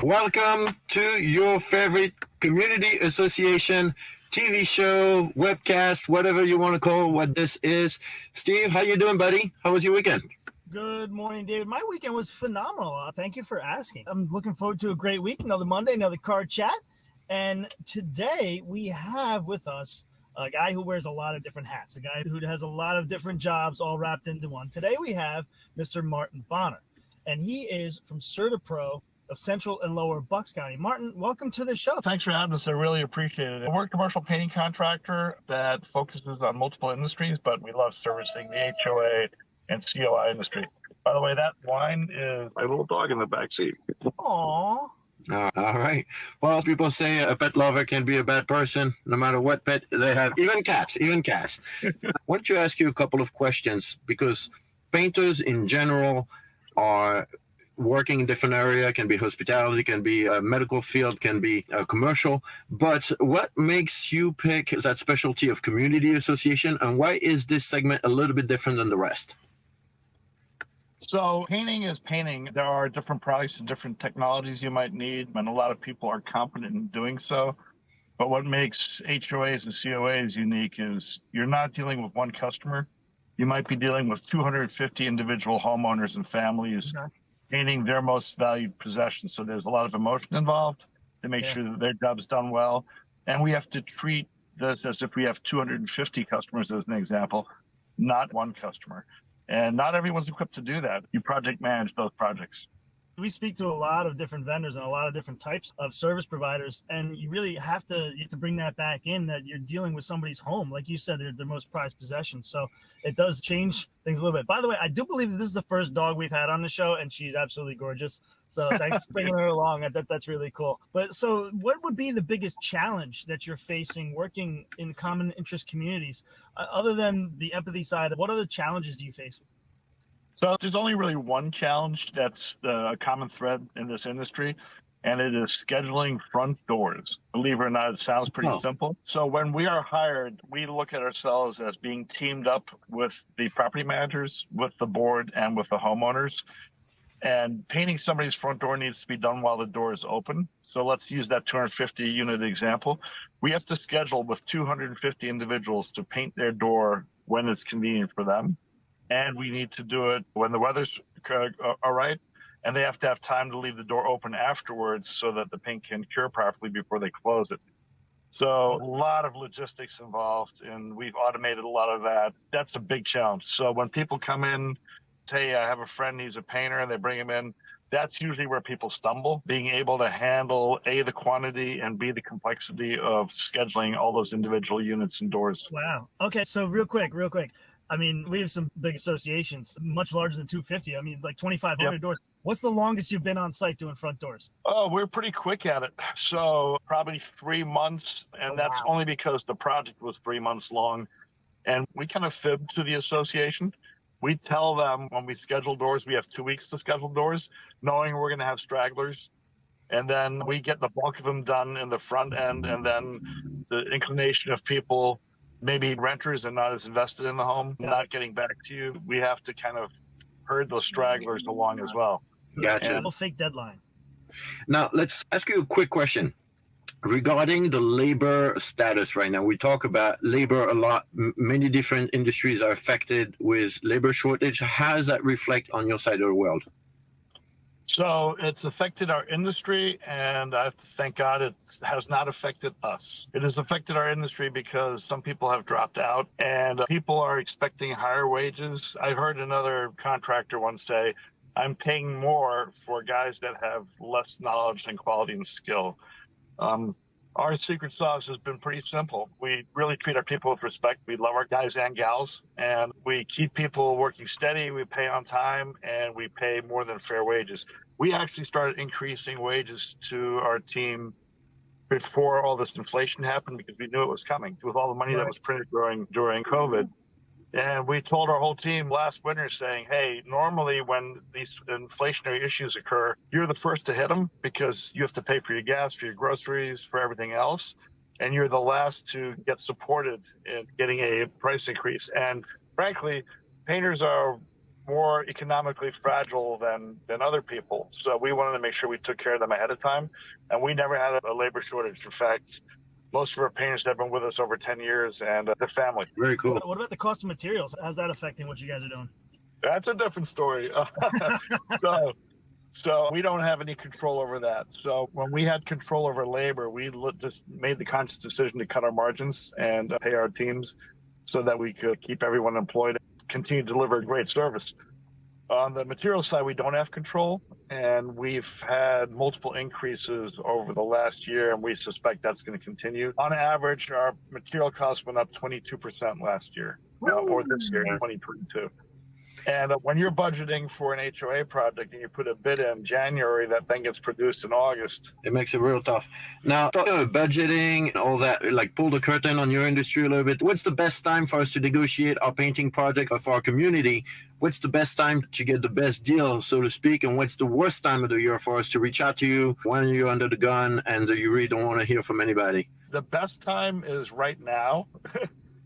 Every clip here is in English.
Welcome to your favorite community association TV show, webcast, whatever you want to call what this is. Steve, how you doing, buddy? How was your weekend? Good morning, David. My weekend was phenomenal. Thank you for asking. I'm looking forward to a great week. Another Monday, another car chat. And today we have with us a guy who wears a lot of different hats, a guy who has a lot of different jobs all wrapped into one. Today we have Mr. Martin Bahner, and he is from CertaPro of Central and Lower Bucks County. Martin, welcome to the show. Thanks for having us. I really appreciate it. We're a commercial painting contractor that focuses on multiple industries, but we love servicing the HOA and COI industry. By the way, that wine is my little dog in the backseat. Aww. All right. Well, people say a pet lover can be a bad person, no matter what pet they have, even cats. I want to ask you a couple of questions because painters in general are working in different area, can be hospitality, can be a medical field, can be a commercial. But what makes you pick that specialty of community association, and why is this segment a little bit different than the rest? So painting is painting. There are different products and different technologies you might need, and a lot of people are competent in doing so. But what makes HOAs and COAs unique is you're not dealing with one customer. You might be dealing with 250 individual homeowners and families painting their most valued possessions. So there's a lot of emotion involved to make sure that their job's done well. And we have to treat this as if we have 250 customers, as an example, not one customer. And not everyone's equipped to do that. You project manage those projects. We speak to a lot of different vendors and a lot of different types of service providers, and you really have to bring that back in, that you're dealing with somebody's home. Like you said, they're their most prized possession. So it does change things a little bit. By the way, I do believe that this is the first dog we've had on the show, and she's absolutely gorgeous. So thanks for bringing her along. That's really cool. But so what would be the biggest challenge that you're facing working in common interest communities, other than the empathy side? What other challenges do you face? So there's only really one challenge that's a common thread in this industry, and it is scheduling front doors. Believe it or not, it sounds pretty simple. So when we are hired, we look at ourselves as being teamed up with the property managers, with the board, and with the homeowners. And painting somebody's front door needs to be done while the door is open. So let's use that 250 unit example. We have to schedule with 250 individuals to paint their door when it's convenient for them. And we need to do it when the weather's all right, and they have to have time to leave the door open afterwards so that the paint can cure properly before they close it. So a lot of logistics involved, and we've automated a lot of that. That's a big challenge. So when people come in, say I have a friend, he's a painter, and they bring him in, that's usually where people stumble, being able to handle A, the quantity, and B, the complexity of scheduling all those individual units and doors. Wow. Okay, so real quick. I mean, we have some big associations, much larger than 250. I mean, like 2,500 doors. What's the longest you've been on site doing front doors? Oh, we're pretty quick at it. So probably 3 months. And that's only because the project was 3 months long. And we kind of fib to the association. We tell them when we schedule doors, we have 2 weeks to schedule doors, knowing we're going to have stragglers. And then we get the bulk of them done in the front end. And then the inclination of people, maybe renters and not as invested in the home, not getting back to you, we have to kind of herd those stragglers along as well. Gotcha. No fake deadline. Now, let's ask you a quick question regarding the labor status right now. We talk about labor a lot. Many different industries are affected with labor shortage. How does that reflect on your side of the world? So it's affected our industry, and I thank God it has not affected us. It has affected our industry because some people have dropped out and people are expecting higher wages. I heard another contractor once say, I'm paying more for guys that have less knowledge and quality and skill. Our secret sauce has been pretty simple. We really treat our people with respect. We love our guys and gals, and we keep people working steady. We pay on time, and we pay more than fair wages. We actually started increasing wages to our team before all this inflation happened because we knew it was coming with all the money that was printed during COVID. And we told our whole team last winter saying, hey, normally when these inflationary issues occur, you're the first to hit them because you have to pay for your gas, for your groceries, for everything else. And you're the last to get supported in getting a price increase. And frankly, painters are more economically fragile than other people. So we wanted to make sure we took care of them ahead of time. And we never had a labor shortage. In fact, most of our painters have been with us over 10 years and they're family. Very cool. What about the cost of materials? How's that affecting what you guys are doing? That's a different story. So we don't have any control over that. So when we had control over labor, we just made the conscious decision to cut our margins and pay our teams so that we could keep everyone employed and continue to deliver great service. On the material side, we don't have control, and we've had multiple increases over the last year, and we suspect that's going to continue. On average, our material costs went up 22% last year, or this year, 2022. And when you're budgeting for an HOA project and you put a bid in January that then gets produced in August, it makes it real tough. Now, talking about budgeting and all that, like pull the curtain on your industry a little bit. What's the best time for us to negotiate our painting project for our community? What's the best time to get the best deal, so to speak? And what's the worst time of the year for us to reach out to you when you're under the gun and you really don't want to hear from anybody? The best time is right now,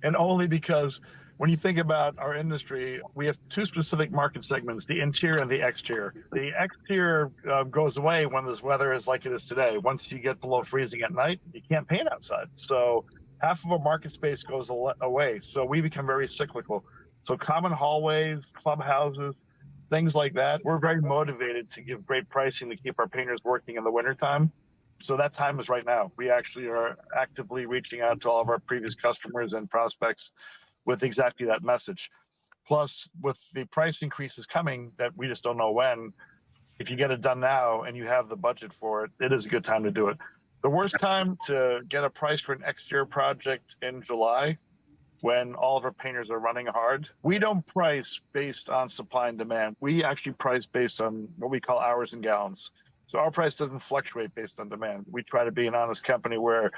and only because when you think about our industry, we have two specific market segments, the interior and the exterior. The exterior goes away when this weather is like it is today. Once you get below freezing at night, you can't paint outside. So half of our market space goes away. So we become very cyclical. So common hallways, clubhouses, things like that, we're very motivated to give great pricing to keep our painters working in the wintertime. So that time is right now. We actually are actively reaching out to all of our previous customers and prospects with exactly that message. Plus, with the price increases coming that we just don't know when, if you get it done now and you have the budget for it, it is a good time to do it. The worst time to get a price for an exterior project in July, when all of our painters are running hard. We don't price based on supply and demand. We actually price based on what we call hours and gallons. So our price doesn't fluctuate based on demand. We try to be an honest company where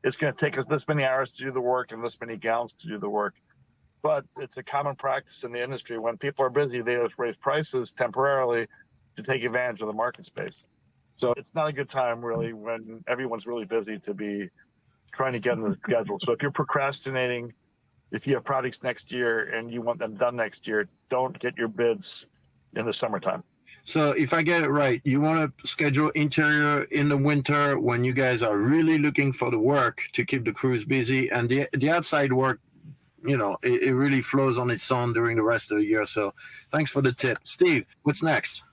it's going to take us this many hours to do the work and this many gallons to do the work. But it's a common practice in the industry. When people are busy, they just raise prices temporarily to take advantage of the market space. So it's not a good time, really, when everyone's really busy to be trying to get in the schedule. So if you're procrastinating, if you have projects next year and you want them done next year, don't get your bids in the summertime. So if I get it right, you want to schedule interior in the winter when you guys are really looking for the work to keep the crews busy, and the outside work, you know, it really flows on its own during the rest of the year. So thanks for the tip. Steve, what's next?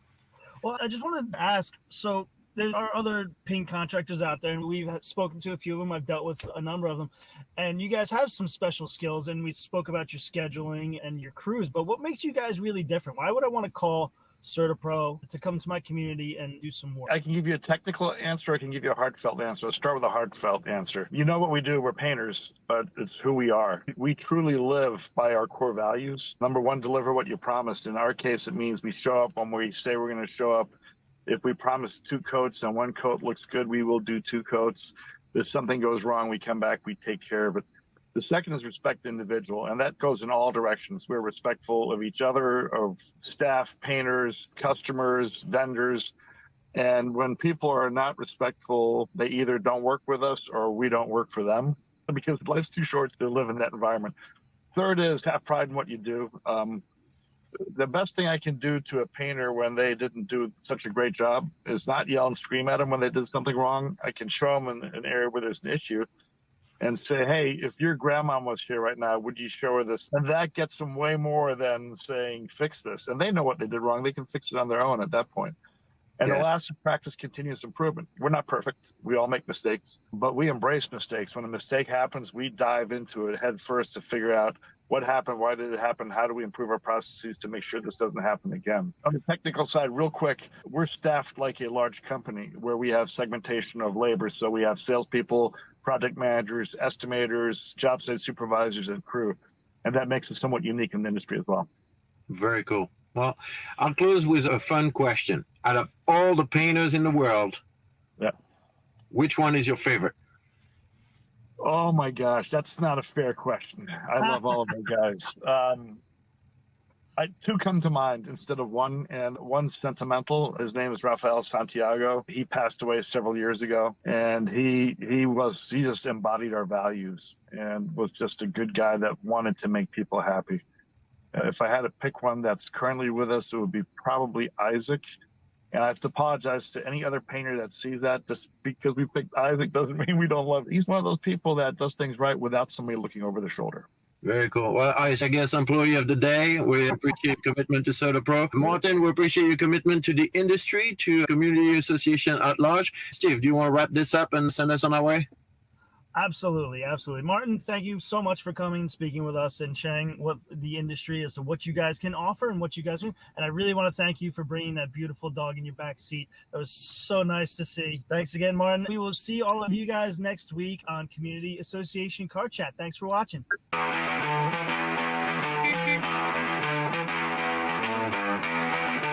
Well, I just wanted to ask, so there are other paint contractors out there, and we've spoken to a few of them. I've dealt with a number of them, and you guys have some special skills, and we spoke about your scheduling and your crews, but what makes you guys really different? Why would I want to call CertaPro to come to my community and do some work? I can give you a technical answer. I can give you a heartfelt answer. Let's start with a heartfelt answer. You know what we do. We're painters, but it's who we are. We truly live by our core values. Number one, deliver what you promised. In our case, it means we show up when we say we're going to show up. If we promise 2 coats and 1 coat looks good, we will do 2 coats. If something goes wrong, we come back, we take care of it. The second is respect the individual, and that goes in all directions. We're respectful of each other, of staff, painters, customers, vendors. And when people are not respectful, they either don't work with us or we don't work for them, because life's too short to live in that environment. Third is have pride in what you do. The best thing I can do to a painter when they didn't do such a great job is not yell and scream at them when they did something wrong. I can show them an area where there's an issue and say, hey, if your grandma was here right now, would you show her this? And that gets them way more than saying, fix this. And they know what they did wrong. They can fix it on their own at that point. And the last practice, continuous improvement. We're not perfect. We all make mistakes, but we embrace mistakes. When a mistake happens, we dive into it head first to figure out what happened, why did it happen, how do we improve our processes to make sure this doesn't happen again. On the technical side, real quick, we're staffed like a large company where we have segmentation of labor. So we have salespeople, project managers, estimators, job site supervisors, and crew. And that makes us somewhat unique in the industry as well. Very cool. Well, I'll close with a fun question. Out of all the painters in the world, which one is your favorite? Oh my gosh, that's not a fair question. I love all of my guys. 2 come to mind instead of one, and one's sentimental. His name is Rafael Santiago. He passed away several years ago, and he just embodied our values and was just a good guy that wanted to make people happy. If I had to pick one that's currently with us, it would be probably Isaac. And I have to apologize to any other painter that sees that. Just because we picked Isaac doesn't mean we don't love it. He's one of those people that does things right without somebody looking over their shoulder. Very cool. Well, Isaac, I guess employee of the day. We appreciate your commitment to CertaPro. Martin, we appreciate your commitment to the industry, to community association at large. Steve, do you want to wrap this up and send us on our way? Absolutely, absolutely. Martin, thank you so much for coming and speaking with us and sharing what the industry as to what you guys can offer and what you guys do. And I really want to thank you for bringing that beautiful dog in your back seat. That was so nice to see. Thanks again, Martin. We will see all of you guys next week on Community Association Car Chat. Thanks for watching.